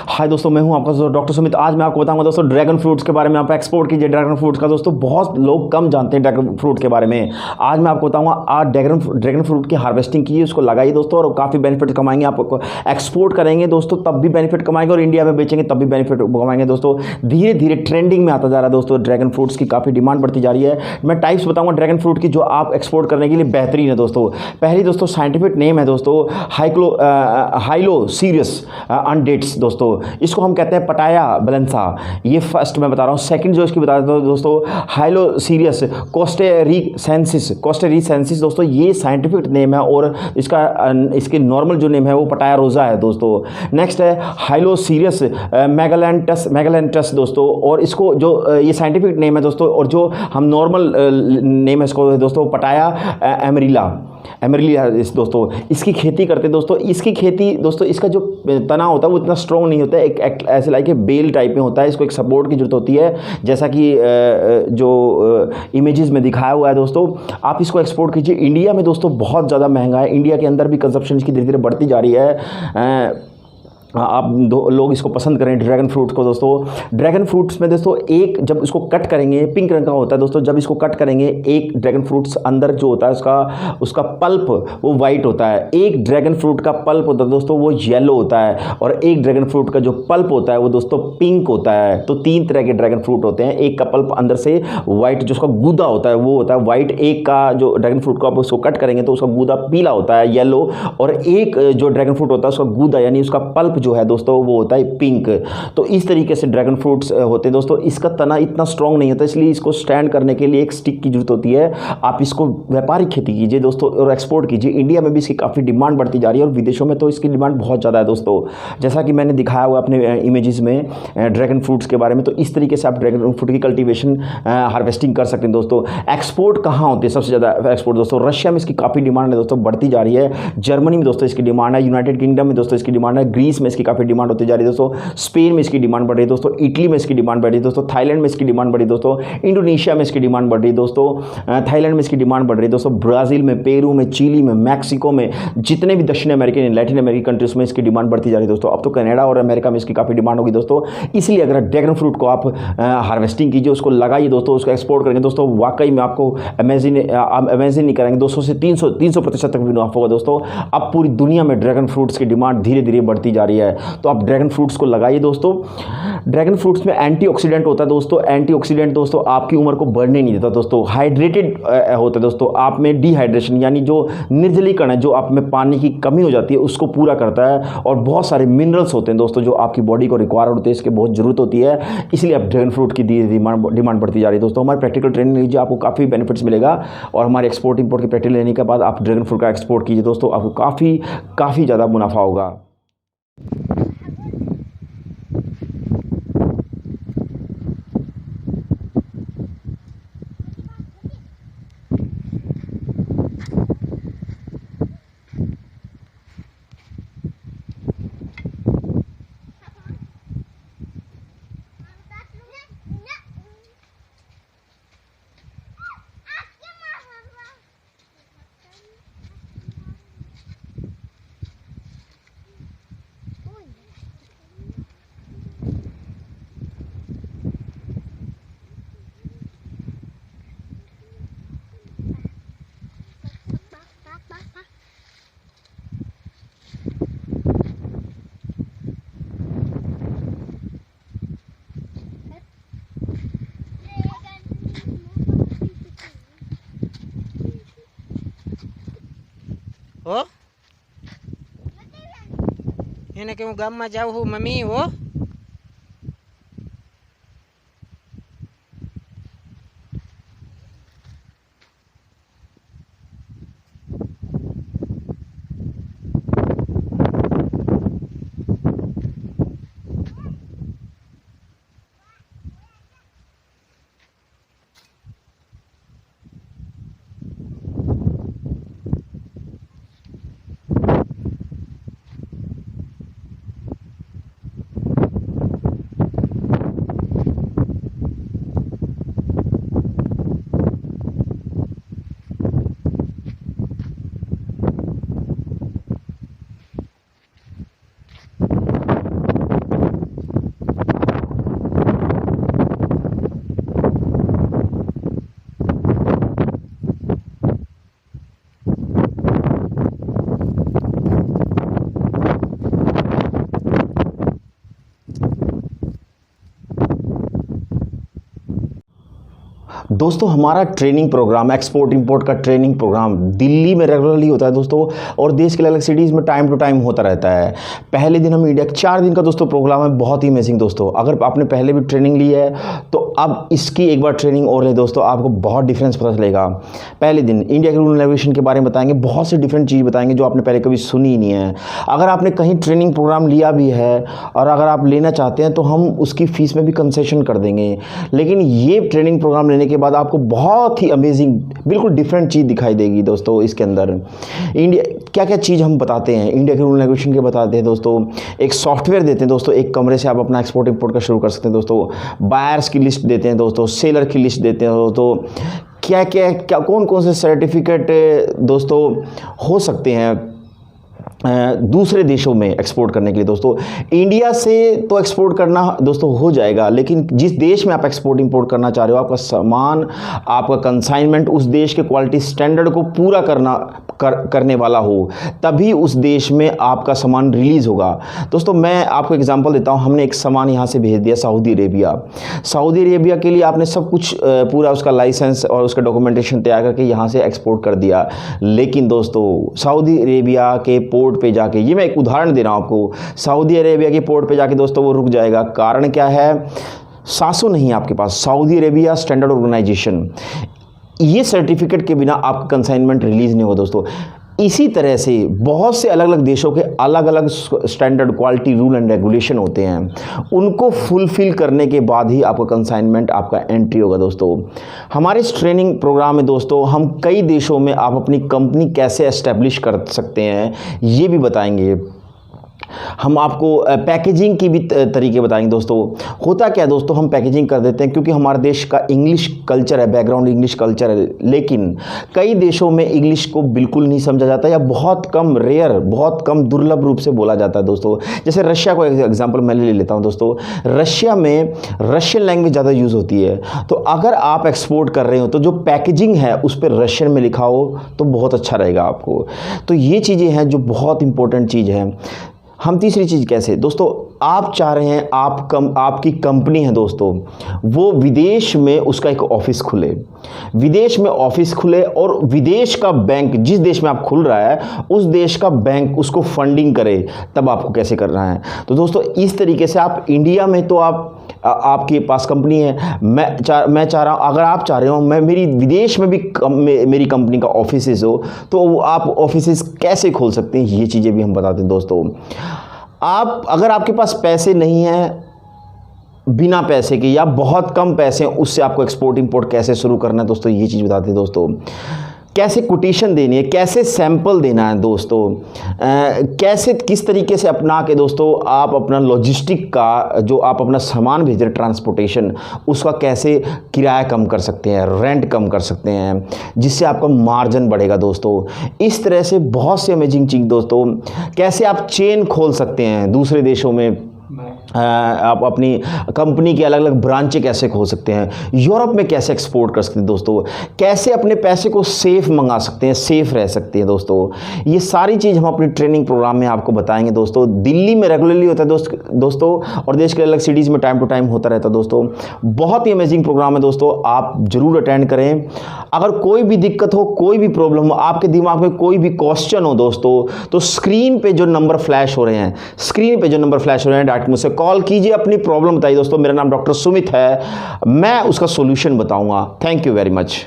हाय दोस्तों, मैं हूं आपका दोस्त डॉक्टर सुमित। आज मैं आपको बताऊंगा दोस्तों ड्रैगन फ्रूट्स के बारे में। आप एक्सपोर्ट कीजिए ड्रैगन फ्रूट्स का। दोस्तों बहुत लोग कम जानते हैं ड्रैगन फ्रूट के बारे में। आज मैं आपको बताऊंगा, आज ड्रैगन फ्रूट की हार्वेस्टिंग कीजिए, उसको लगाइए दोस्तों, और काफ़ी बेनिफिट कमाएंगे। आप एक्सपोर्ट करेंगे दोस्तों तब भी बेनिफिट कमाएंगे, और इंडिया में बेचेंगे तब भी बेनिफिट कमाएंगे दोस्तों। धीरे धीरे ट्रेंडिंग में आता जा रहा है दोस्तों। ड्रैगन फ्रूट्स की काफ़ी डिमांड बढ़ती जा रही है। मैं टाइप्स बताऊंगा ड्रैगन फ्रूट की जो आप एक्सपोर्ट करने के लिए बेहतरीन है दोस्तों। पहली दोस्तों साइंटिफिक नेम है दोस्तों हाइलो सीरियस अनडेट्स दोस्तों। इसको हम कहते हैं पटाया बलेंसा। ये फर्स्ट मैं बता रहा हूँ। सेकंड जो इसकी बता देता हूँ दोस्तों, हाइलो सीरियस कोस्टेरिसेंसिस दोस्तों। ये साइंटिफिक नेम है, और इसके नॉर्मल जो नेम है वो पटाया रोजा है दोस्तों। नेक्स्ट है हाइलो सीरियस मैगलेंटस दोस्तों, और इसको जो ये साइंटिफिक नेम है दोस्तों, और जो हम नॉर्मल नेम है इसको दोस्तों पटाया एमरिला दोस्तों। इसकी खेती करते हैं दोस्तों। इसकी खेती दोस्तों, इसका जो तना होता है वो इतना स्ट्रॉन्ग नहीं होता है, एक ऐसे लाइक बेल टाइप में होता है। इसको एक सपोर्ट की जरूरत होती है, जैसा कि जो इमेजेस में दिखाया हुआ है दोस्तों। आप इसको एक्सपोर्ट कीजिए। इंडिया में दोस्तों बहुत ज़्यादा महंगा है। इंडिया के अंदर भी कंजप्शन इसकी धीरे धीरे बढ़ती जा रही है। आप लोग इसको पसंद करें ड्रैगन फ्रूट को दोस्तों। ड्रैगन फ्रूट्स में दोस्तों एक जब इसको कट करेंगे, पिंक रंग का होता है दोस्तों। जब इसको कट करेंगे, एक ड्रैगन फ्रूट्स अंदर जो होता है उसका पल्प वो वाइट होता है। एक ड्रैगन फ्रूट का पल्प होता है दोस्तों वो येलो होता है, और एक ड्रैगन फ्रूट का जो पल्प होता है वो दोस्तों पिंक होता है। तो तीन तरह के ड्रैगन फ्रूट होते हैं। एक का पल्प अंदर से वाइट, जो उसका गूदा होता है वो होता है वाइट। एक का जो ड्रैगन फ्रूट को आप उसको कट करेंगे तो उसका गूदा पीला होता है, येलो। और एक जो ड्रैगन फ्रूट होता है उसका गूदा यानी उसका पल्प जो है दोस्तों वो होता है पिंक। तो इस तरीके से ड्रैगन फ्रूट्स होते हैं दोस्तों। इसका तना इतना स्ट्रांग नहीं होता, इसलिए इसको स्टैंड करने के लिए एक स्टिक की जरूरत होती है। आप इसको व्यापारिक खेती कीजिए दोस्तों, और एक्सपोर्ट कीजिए। इंडिया में भी इसकी काफ़ी डिमांड बढ़ती जा रही है, और विदेशों में तो इसकी डिमांड बहुत ज़्यादा है दोस्तों। जैसा कि मैंने दिखाया हुआ अपने इमेजेस में ड्रैगन फ्रूट्स के बारे में। तो इस तरीके से आप ड्रैगन फ्रूट की कल्टिवेशन हार्वेस्टिंग कर सकते हैं दोस्तों। एक्सपोर्ट कहाँ होते हैं सबसे ज़्यादा एक्सपोर्ट दोस्तों? रशिया में इसकी काफ़ी डिमांड है दोस्तों, बढ़ती जा रही है। जर्मनी में दोस्तों इसकी डिमांड है। यूनाइटेड किंगडम में दोस्तों इसकी डिमांड है। ग्रीस में इसकी काफ़ी डिमांड होती जा रही है दोस्तों। स्पेन में इसकी डिमांड बढ़ रही है दोस्तों। इटली में इसकी डिमांड बढ़ रही है दोस्तों। थाईलैंड में इसकी डिमांड बढ़ रही है दोस्तों। इंडोनेशिया में इसकी डिमांड बढ़ रही है दोस्तों। थाईलैंड में इसकी डिमांड बढ़ रही है दोस्तों। ब्राज़ील में, पेरू में, चिली में, मैक्सिको में, जितने भी दक्षिण अमेरिकन लैटिन अमेरिकन कंट्रीज में इसकी डिमांड बढ़ती जा रही है दोस्तों। अब तो कनाडा और अमेरिका में इसकी काफ़ी डिमांड होगी दोस्तों। इसलिए अगर ड्रैगन फ्रूट को आप हार्वेस्टिंग कीजिए, उसको लगाइए दोस्तों, उसको एक्सपोर्ट करेंगे दोस्तों, वाकई में आपको अमेजिंग नहीं करेंगे। 200 से 300% तक भी मुनाफा होगा दोस्तों। अब पूरी दुनिया में ड्रैगन फ्रूट्स की डिमांड धीरे धीरे बढ़ती जा रही है। तो आप ड्रैगन फ्रूट्स को लगाइए दोस्तों। ड्रैगन फ्रूट्स में एंटीऑक्सीडेंट होता है दोस्तों। एंटीऑक्सीडेंट दोस्तों आपकी उम्र को बढ़ने नहीं देता दोस्तों। हाइड्रेटेड होता है दोस्तों। आप में डिहाइड्रेशन यानी जो निर्जलीकरण है, जो आप में पानी की कमी हो जाती है, उसको पूरा करता है। और बहुत सारे मिनरल्स होते हैं दोस्तों जो आपकी बॉडी को रिक्वायर होते हैं, इसकी बहुत ज़रूरत होती है। इसलिए आप ड्रैगन फ्रूट की डिमांड बढ़ती जा रही है दोस्तों। हमारे प्रैक्टिकल ट्रेनिंग लीजिए, आपको काफ़ी बेनिफिट्स मिलेगा। और हमारे एक्सपोर्ट इंपोर्ट की प्रैक्टिकल लेने के बाद आप ड्रैगन फ्रूट का एक्सपोर्ट कीजिए दोस्तों, आपको काफ़ी ज़्यादा मुनाफा होगा। હો એને કે હું ગામમાં જાઉં છું મમ્મી હો दोस्तों हमारा ट्रेनिंग प्रोग्राम, एक्सपोर्ट इंपोर्ट का ट्रेनिंग प्रोग्राम दिल्ली में रेगुलरली होता है दोस्तों, और देश के अलग अलग सिटीज़ में टाइम टू टाइम होता रहता है। पहले दिन हम इंडिया 4 दिन का दोस्तों प्रोग्राम है, बहुत ही अमेजिंग दोस्तों। अगर आपने पहले भी ट्रेनिंग ली है तो अब इसकी एक बार ट्रेनिंग और ले दोस्तों, आपको बहुत डिफरेंस पता चलेगा। पहले दिन इंडिया के रूल एंड रेगुलेशन के बारे में बताएंगे, बहुत से डिफरेंट चीज़ बताएंगे जो आपने पहले कभी सुनी ही नहीं है। अगर आपने कहीं ट्रेनिंग प्रोग्राम लिया भी है और अगर आप लेना चाहते हैं तो हम उसकी फ़ीस में भी कंसेशन कर देंगे, लेकिन ये ट्रेनिंग प्रोग्राम लेने के बाद आपको बहुत ही अमेजिंग बिल्कुल डिफरेंट चीज़ दिखाई देगी दोस्तों। इसके अंदर इंडिया क्या क्या चीज़ हम बताते हैं, इंडिया के रूल एंड रेगुलेशन के बताते हैं दोस्तों, एक सॉफ्टवेयर देते हैं दोस्तों, एक कमरे से आप अपना एक्सपोर्ट इंपोर्ट का शुरू कर सकते हैं दोस्तों, बायर्स की लिस्ट देते हैं दोस्तों, सेलर की लिस्ट देते हैं दोस्तों, क्या कौन कौन से सर्टिफिकेट दोस्तों हो सकते हैं दूसरे देशों में एक्सपोर्ट करने के लिए दोस्तों। इंडिया से तो एक्सपोर्ट करना दोस्तों हो जाएगा, लेकिन जिस देश में आप एक्सपोर्ट इंपोर्ट करना चाह रहे हो, आपका सामान, आपका कंसाइनमेंट उस देश के क्वालिटी स्टैंडर्ड को पूरा करने वाला हो, तभी उस देश में आपका सामान रिलीज़ होगा दोस्तों। मैं आपको एग्जांपल देता हूं, हमने एक सामान यहां से भेज दिया सऊदी अरेबिया। सऊदी अरेबिया के लिए आपने सब कुछ पूरा उसका लाइसेंस और उसका डॉक्यूमेंटेशन तैयार करके यहां से एक्सपोर्ट कर दिया, लेकिन दोस्तों सऊदी अरेबिया के पोर्ट पे जाके, ये मैं एक उदाहरण दे रहा हूं आपको, सऊदी अरेबिया के पोर्ट पे जाके दोस्तों वो रुक जाएगा। कारण क्या है? सासो नहीं है आपके पास, सऊदी अरेबिया स्टैंडर्ड ऑर्गेनाइजेशन, ये सर्टिफिकेट के बिना आपका कंसाइनमेंट रिलीज नहीं होगा दोस्तों। इसी तरह से बहुत से अलग अलग देशों के अलग अलग standard quality rule and regulation होते हैं, उनको फुलफिल करने के बाद ही आपका कंसाइनमेंट, आपका एंट्री होगा दोस्तों। हमारे इस ट्रेनिंग प्रोग्राम में दोस्तों हम कई देशों में आप अपनी कंपनी कैसे एस्टेब्लिश कर सकते हैं ये भी बताएंगे। हम आपको पैकेजिंग की भी तरीके बताएंगे दोस्तों। होता क्या है दोस्तों, हम पैकेजिंग कर देते हैं क्योंकि हमारे देश का इंग्लिश कल्चर है, बैकग्राउंड इंग्लिश कल्चर है, लेकिन कई देशों में इंग्लिश को बिल्कुल नहीं समझा जाता या बहुत कम, रेयर, बहुत कम, दुर्लभ रूप से बोला जाता है दोस्तों। जैसे रशिया को एग्जाम्पल मैं ले लेता हूँ दोस्तों। रशिया में रशियन लैंग्वेज ज़्यादा यूज़ होती है, तो अगर आप एक्सपोर्ट कर रहे हो तो जो पैकेजिंग है उस पर रशियन में लिखा हो तो बहुत अच्छा रहेगा आपको। तो ये चीज़ें हैं जो बहुत इंपॉर्टेंट चीज़ है। हम तीसरी चीज़ कैसे दोस्तों, आप चाह रहे हैं आपकी कंपनी है दोस्तों, वो विदेश में उसका एक ऑफिस खुले, विदेश में ऑफिस खुले और विदेश का बैंक, जिस देश में आप खुल रहा है उस देश का बैंक उसको फंडिंग करे, तब आपको कैसे करना है। तो दोस्तों इस तरीके से आप इंडिया में तो आपके पास कंपनी है, मैं चाह रहा हूँ, अगर आप चाह रहे हो मैं मेरी विदेश में भी मेरी कंपनी का ऑफिस हो, तो आप ऑफिस कैसे खोल सकते हैं, ये चीज़ें भी हम बताते हैं दोस्तों। अगर आपके पास पैसे नहीं हैं, बिना पैसे के या बहुत कम पैसे हैं, उससे आपको एक्सपोर्ट इंपोर्ट कैसे शुरू करना है दोस्तों, ये चीज़ बताते हैं दोस्तों। कैसे कोटेशन देनी है, कैसे सैंपल देना है दोस्तों, कैसे किस तरीके से अपना के दोस्तों आप अपना लॉजिस्टिक का, जो आप अपना सामान भेज रहे हैं ट्रांसपोर्टेशन, उसका कैसे किराया कम कर सकते हैं, रेंट कम कर सकते हैं, जिससे आपका मार्जिन बढ़ेगा दोस्तों। इस तरह से बहुत से अमेजिंग चीज़ दोस्तों। कैसे आप चेन खोल सकते हैं दूसरे देशों में, आप अपनी कंपनी के अलग अलग ब्रांचें कैसे खोल सकते हैं, यूरोप में कैसे एक्सपोर्ट कर सकते हैं दोस्तों, कैसे अपने पैसे को सेफ मंगा सकते हैं, सेफ रह सकते हैं दोस्तों। ये सारी चीज़ हम अपनी ट्रेनिंग प्रोग्राम में आपको बताएंगे दोस्तों। दिल्ली में रेगुलरली होता है दोस्तों, और देश के अलग सिटीज़ में टाइम टू टाइम होता रहता है दोस्तों। बहुत ही अमेजिंग प्रोग्राम है दोस्तों, आप जरूर अटेंड करें। अगर कोई भी दिक्कत हो, कोई भी प्रॉब्लम हो, आपके दिमाग में कोई भी क्वेश्चन हो दोस्तों, तो स्क्रीन पे जो नंबर फ्लैश हो रहे हैं, डायरेक्ट मुझसे कॉल कीजिए, अपनी प्रॉब्लम बताइए दोस्तों। मेरा नाम डॉक्टर सुमित है, मैं उसका सॉल्यूशन बताऊंगा। Thank you very much.